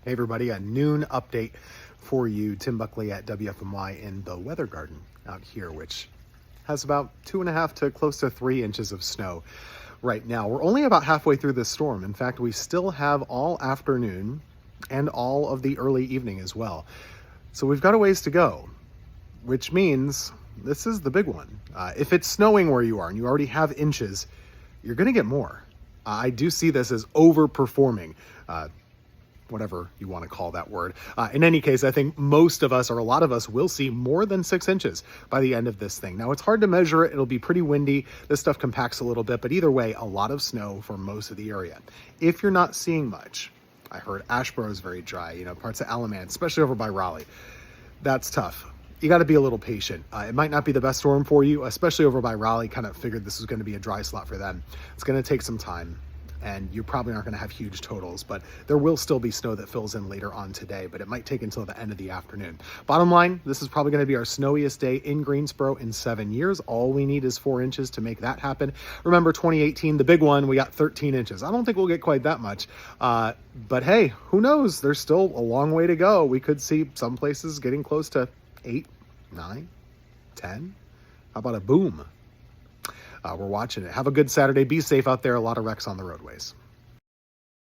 Hey everybody, a noon update for you. Tim Buckley at WFMY in the weather garden out here, which has about 2.5 to close to 3 inches of snow right now. We're only about halfway through this storm. In fact, we still have all afternoon and all of the early evening as well. So we've got a ways to go, which means this is the big one. If it's snowing where you are and you already have inches, you're going to get more. I do see this as overperforming. Whatever you want to call that word. In any case, I think most of us, or a lot of us, will see more than 6 inches by the end of this thing. Now, it's hard to measure it. It'll be pretty windy. This stuff compacts a little bit, but either way, a lot of snow for most of the area. If you're not seeing much, I heard Asheboro is very dry, parts of Alamance, especially over by Raleigh. That's tough. You got to be a little patient. It might not be the best storm for you, especially over by Raleigh. Kind of figured this was going to be a dry slot for them. It's going to take some time, and you probably aren't going to have huge totals, but there will still be snow that fills in later on today, but it might take until the end of the afternoon. Bottom line, this is probably going to be our snowiest day in Greensboro in 7 years. All we need is 4 inches to make that happen. Remember 2018, the big one, we got 13 inches. I don't think we'll get quite that much, but hey, who knows? There's still a long way to go. We could see some places getting close to 8, 9, 10. How about a boom? We're watching it. Have a good Saturday. Be safe out there. A lot of wrecks on the roadways.